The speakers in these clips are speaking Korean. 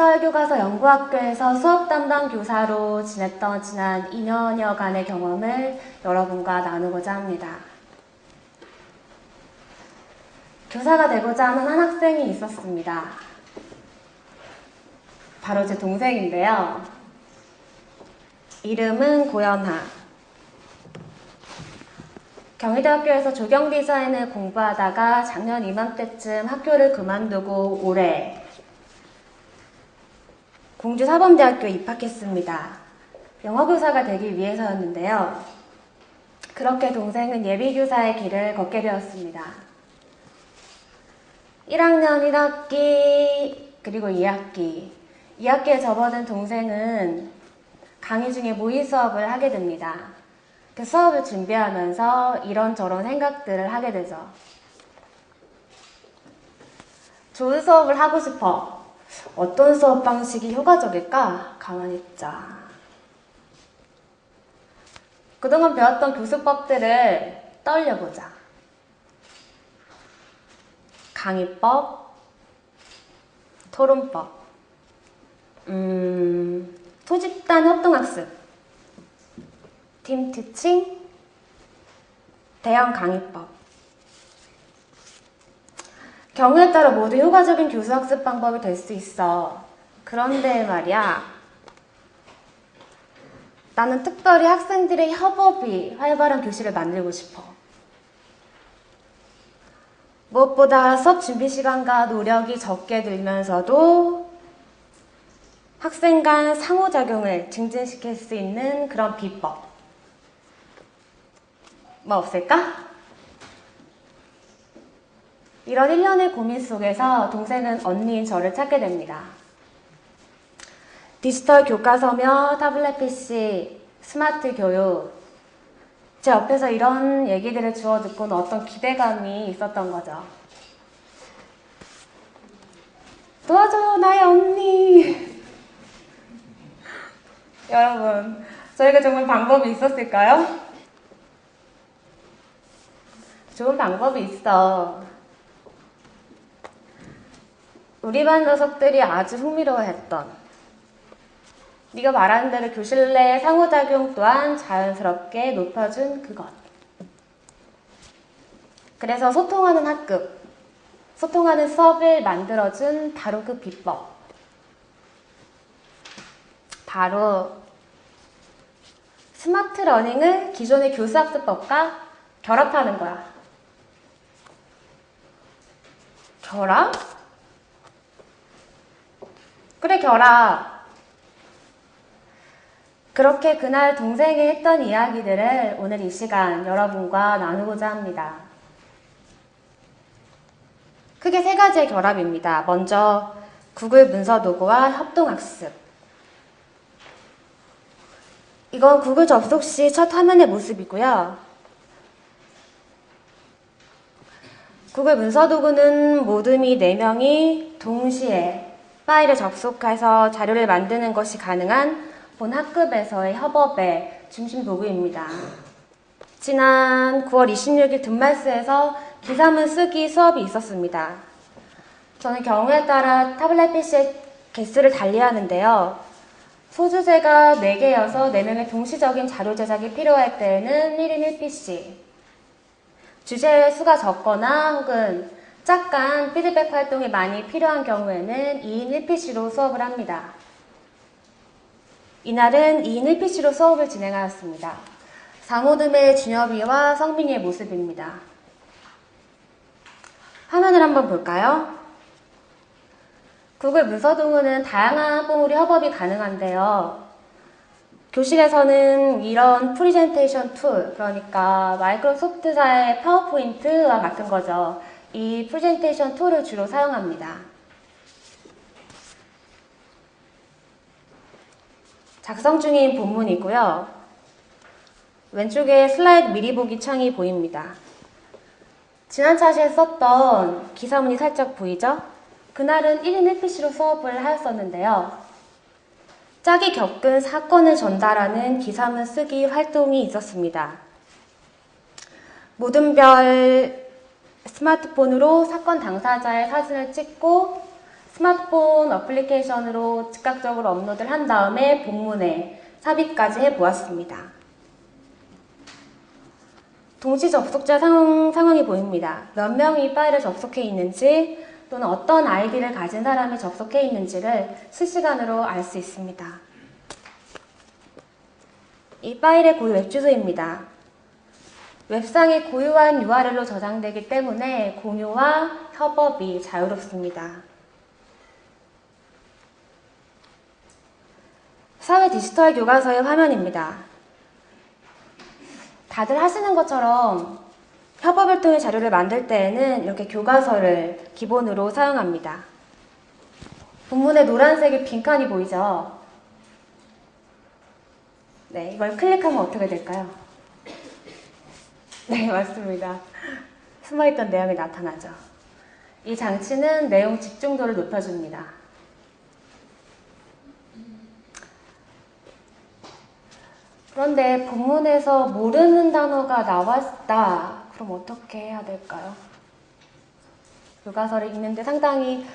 디지털 교과서 연구학교에서 수업 담당 교사로 지냈던 지난 2년여간의 경험을 여러분과 나누고자 합니다. 교사가 되고자 하는 한 학생이 있었습니다. 바로 제 동생인데요. 이름은 고연하. 경희대학교에서 조경디자인을 공부하다가 작년 이맘때쯤 학교를 그만두고 올해 공주사범대학교에 입학했습니다. 영어교사가 되기 위해서였는데요. 그렇게 동생은 예비교사의 길을 걷게 되었습니다. 1학년 1학기 그리고 2학기 2학기에 접어든 동생은 강의 중에 모의 수업을 하게 됩니다. 그 수업을 준비하면서 이런저런 생각들을 하게 되죠. 좋은 수업을 하고 싶어. 어떤 수업 방식이 효과적일까? 가만히 있자. 그동안 배웠던 교수법들을 떠올려보자. 강의법, 토론법, 소집단 협동학습, 팀 티칭, 대형 강의법. 경우에 따라 모두 효과적인 교수학습 방법이 될 수 있어. 그런데 말이야, 나는 특별히 학생들의 협업이 활발한 교실을 만들고 싶어. 무엇보다 수업 준비 시간과 노력이 적게 들면서도 학생 간 상호작용을 증진시킬 수 있는 그런 비법. 뭐 없을까? 이런 일련의 고민 속에서 동생은 언니인 저를 찾게 됩니다. 디지털 교과서며 타블렛 PC, 스마트 교육. 제 옆에서 이런 얘기들을 주워 듣고는 어떤 기대감이 있었던 거죠. 도와줘요, 나의 언니. 여러분, 저희가 정말 방법이 있었을까요? 좋은 방법이 있어. 우리 반 녀석들이 아주 흥미로워했던, 네가 말하는 대로 교실 내 상호작용 또한 자연스럽게 높여준 그것. 그래서 소통하는 학급, 소통하는 수업을 만들어준 바로 그 비법. 바로 스마트 러닝을 기존의 교수학습법과 결합하는 거야. 결합? 그래, 결합. 그렇게 그날 동생이 했던 이야기들을 오늘 이 시간 여러분과 나누고자 합니다. 크게 세 가지의 결합입니다. 먼저 구글 문서 도구와 협동학습. 이건 구글 접속 시 첫 화면의 모습이고요. 구글 문서 도구는 모두 및 4명이 동시에 파일을 접속해서 자료를 만드는 것이 가능한 본 학급에서의 협업의 중심 도구입니다. 지난 9월 26일 든말스에서 기사문 쓰기 수업이 있었습니다. 저는 경우에 따라 타블렛 PC의 개수를 달리하는데요. 소주제가 4개여서 4명의 동시적인 자료 제작이 필요할 때에는 1인 1PC, 주제의 수가 적거나 혹은 잠깐 피드백 활동이 많이 필요한 경우에는 2인 1PC로 수업을 합니다. 이날은 2인 1PC로 수업을 진행하였습니다. 상호듬의 준엽이와 성민이의 모습입니다. 화면을 한번 볼까요? 구글 문서 도구는 다양한 포물의 협업이 가능한데요. 교실에서는 이런 프리젠테이션 툴, 그러니까 마이크로소프트사의 파워포인트와 같은 거죠. 이 프레젠테이션 툴을 주로 사용합니다. 작성 중인 본문이고요. 왼쪽에 슬라이드 미리 보기 창이 보입니다. 지난 차시에 썼던 기사문이 살짝 보이죠? 그날은 1인 1PC로 수업을 하였었는데요. 짝이 겪은 사건을 전달하는 기사문 쓰기 활동이 있었습니다. 모든 별 스마트폰으로 사건 당사자의 사진을 찍고 스마트폰 어플리케이션으로 즉각적으로 업로드를 한 다음에 본문에 삽입까지 해보았습니다. 동시 접속자 상황이 보입니다. 몇 명이 파일에 접속해 있는지 또는 어떤 아이디를 가진 사람이 접속해 있는지를 실시간으로 알 수 있습니다. 이 파일의 고유 웹 주소입니다. 웹상에 고유한 URL로 저장되기 때문에 공유와 협업이 자유롭습니다. 사회 디지털 교과서의 화면입니다. 다들 하시는 것처럼 협업을 통해 자료를 만들 때에는 이렇게 교과서를 기본으로 사용합니다. 본문에 노란색의 빈칸이 보이죠? 네, 이걸 클릭하면 어떻게 될까요? 네, 맞습니다. 숨어있던 내용이 나타나죠. 이 장치는 내용 집중도를 높여줍니다. 그런데 본문에서 모르는 단어가 나왔다. 그럼 어떻게 해야 될까요? 교과서를 읽는데 상당히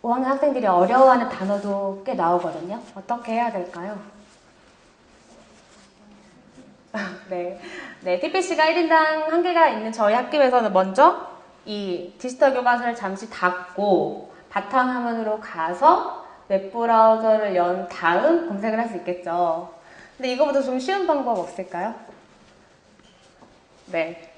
5학년 학생들이 어려워하는 단어도 꽤 나오거든요. 어떻게 해야 될까요? 네, TPC가 1인당 한개가 있는 저희 학교에서는 먼저 이 디지털 교과서를 잠시 닫고 바탕화면으로 가서 웹브라우저를 연 다음 검색을 할 수 있겠죠. 근데 이거보다 좀 쉬운 방법 없을까요? 네.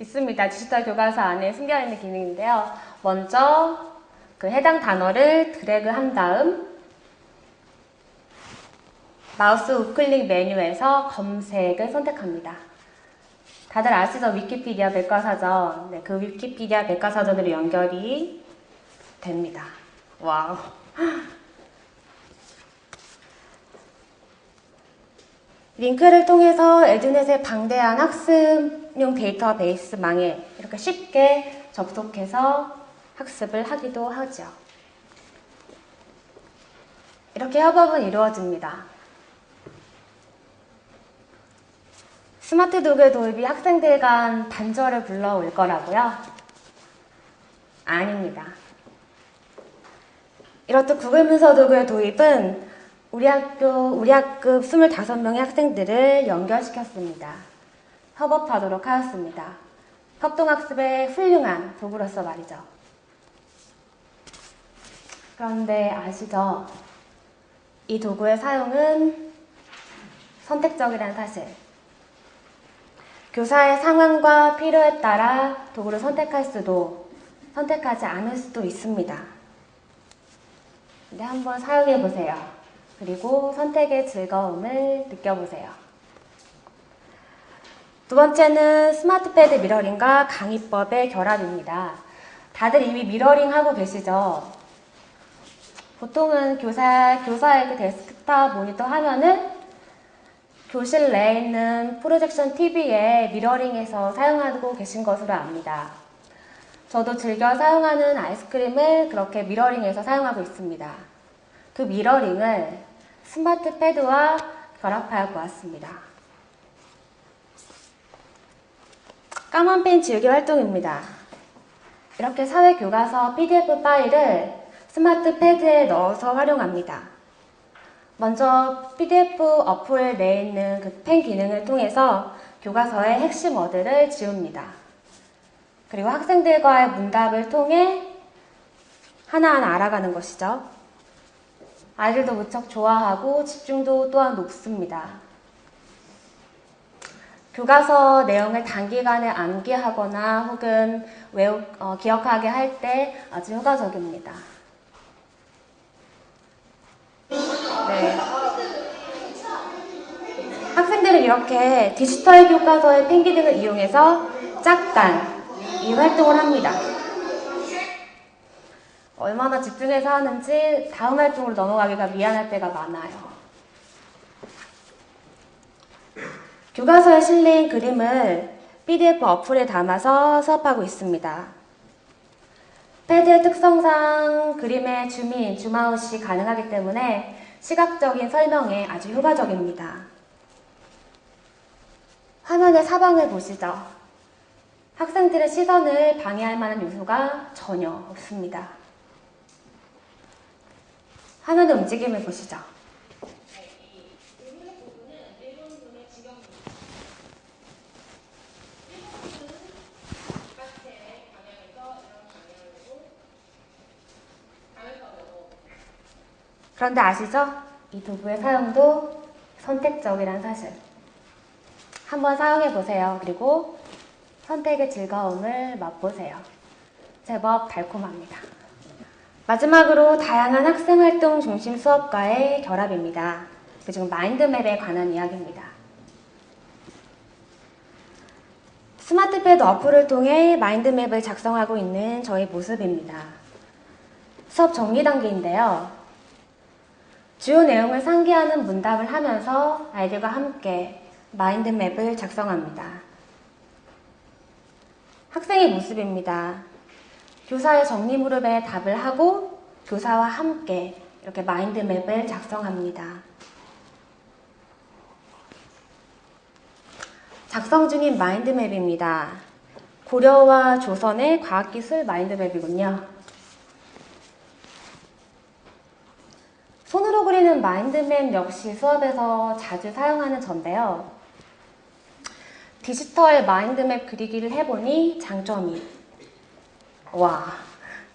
있습니다. 디지털 교과서 안에 숨겨있는 기능인데요. 먼저 그 해당 단어를 드래그 한 다음 마우스 우클릭 메뉴에서 검색을 선택합니다. 다들 아시죠? 위키피디아 백과사전. 네, 그 위키피디아 백과사전으로 연결이 됩니다. 와우. 링크를 통해서 에듀넷의 방대한 학습용 데이터베이스망에 이렇게 쉽게 접속해서 학습을 하기도 하죠. 이렇게 협업은 이루어집니다. 스마트 도구의 도입이 학생들 간 단절을 불러올 거라고요? 아닙니다. 이렇듯 구글 문서 도구의 도입은 우리 학급 25명의 학생들을 연결시켰습니다. 협업하도록 하였습니다. 협동학습의 훌륭한 도구로서 말이죠. 그런데 아시죠? 이 도구의 사용은 선택적이라는 사실. 교사의 상황과 필요에 따라 도구를 선택할 수도 선택하지 않을 수도 있습니다. 근데 한번 사용해 보세요. 그리고 선택의 즐거움을 느껴보세요. 두 번째는 스마트 패드 미러링과 강의법의 결합입니다. 다들 이미 미러링 하고 계시죠? 보통은 교사의 그 데스크탑 모니터 화면을 교실 내에 있는 프로젝션 TV에 미러링해서 사용하고 계신 것으로 압니다. 저도 즐겨 사용하는 아이스크림을 그렇게 미러링해서 사용하고 있습니다. 그 미러링을 스마트 패드와 결합하여 보았습니다. 까만 펜 지우기 활동입니다. 이렇게 사회교과서 PDF 파일을 스마트 패드에 넣어서 활용합니다. 먼저 PDF 어플 내에 있는 그 펜 기능을 통해서 교과서의 핵심 워드를 지웁니다. 그리고 학생들과의 문답을 통해 하나하나 알아가는 것이죠. 아이들도 무척 좋아하고 집중도 또한 높습니다. 교과서 내용을 단기간에 암기하거나 혹은 기억하게 할 때 아주 효과적입니다. 네. 학생들은 이렇게 디지털 교과서의 펜 기능을 이용해서 잠깐 이 활동을 합니다. 얼마나 집중해서 하는지 다음 활동으로 넘어가기가 미안할 때가 많아요. 교과서에 실린 그림을 PDF 어플에 담아서 수업하고 있습니다. 패드의 특성상 그림의 줌인, 줌아웃이 가능하기 때문에 시각적인 설명에 아주 효과적입니다. 화면의 사방을 보시죠. 학생들의 시선을 방해할 만한 요소가 전혀 없습니다. 화면의 움직임을 보시죠. 그런데 아시죠? 이 도구의 사용도 선택적이란 사실. 한번 사용해 보세요. 그리고 선택의 즐거움을 맛보세요. 제법 달콤합니다. 마지막으로 다양한 학생활동 중심 수업과의 결합입니다. 그중 마인드맵에 관한 이야기입니다. 스마트패드 어플을 통해 마인드맵을 작성하고 있는 저의 모습입니다. 수업 정리 단계인데요. 주요 내용을 상기하는 문답을 하면서 아이들과 함께 마인드맵을 작성합니다. 학생의 모습입니다. 교사의 정리 무렵에 답을 하고 교사와 함께 이렇게 마인드맵을 작성합니다. 작성 중인 마인드맵입니다. 고려와 조선의 과학기술 마인드맵이군요. 손으로 그리는 마인드맵 역시 수업에서 자주 사용하는 전데요. 디지털 마인드맵 그리기를 해보니 장점이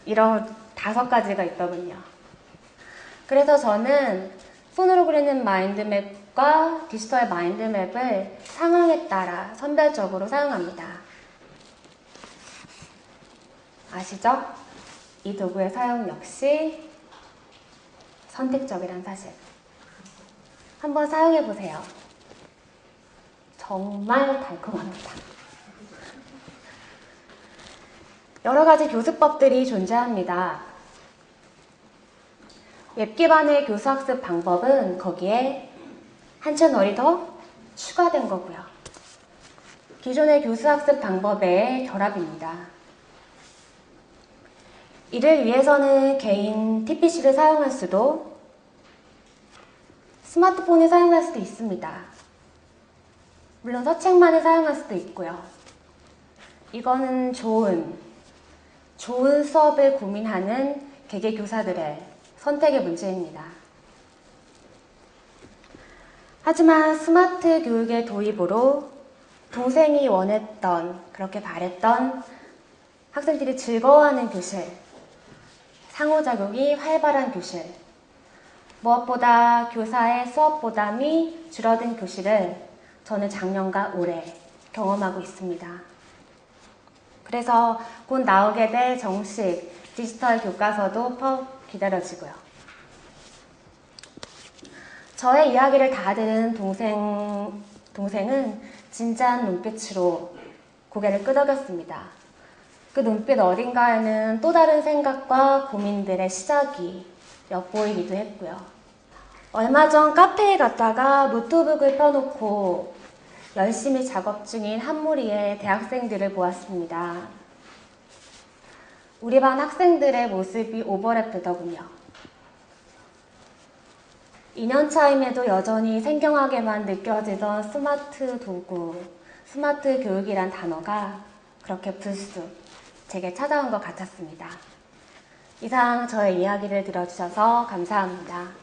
이런 5가지가 있더군요. 그래서 저는 손으로 그리는 마인드맵과 디지털 마인드맵을 상황에 따라 선별적으로 사용합니다. 아시죠? 이 도구의 사용 역시 선택적이란 사실. 한번 사용해 보세요. 정말 달콤합니다. 여러 가지 교수법들이 존재합니다. 웹 기반의 교수학습 방법은 거기에 한 채널이 더 추가된 거고요. 기존의 교수학습 방법의 결합입니다. 이를 위해서는 개인 TPC를 사용할 수도, 스마트폰을 사용할 수도 있습니다. 물론 서책만을 사용할 수도 있고요. 이거는 좋은 수업을 고민하는 개개 교사들의 선택의 문제입니다. 하지만 스마트 교육의 도입으로 동생이 원했던, 그렇게 바랬던 학생들이 즐거워하는 교실, 상호작용이 활발한 교실, 무엇보다 교사의 수업 부담이 줄어든 교실을 저는 작년과 올해 경험하고 있습니다. 그래서 곧 나오게 될 정식 디지털 교과서도 퍽 기다려지고요. 저의 이야기를 다 들은 동생은 진지한 눈빛으로 고개를 끄덕였습니다. 그 눈빛 어딘가에는 또 다른 생각과 고민들의 시작이 엿보이기도 했고요. 얼마 전 카페에 갔다가 노트북을 펴놓고 열심히 작업 중인 한 무리의 대학생들을 보았습니다. 우리 반 학생들의 모습이 오버랩되더군요. 2년 차임에도 여전히 생경하게만 느껴지던 스마트 도구, 스마트 교육이란 단어가 그렇게 불쑥 제게 찾아온 것 같았습니다. 이상 저의 이야기를 들어주셔서 감사합니다.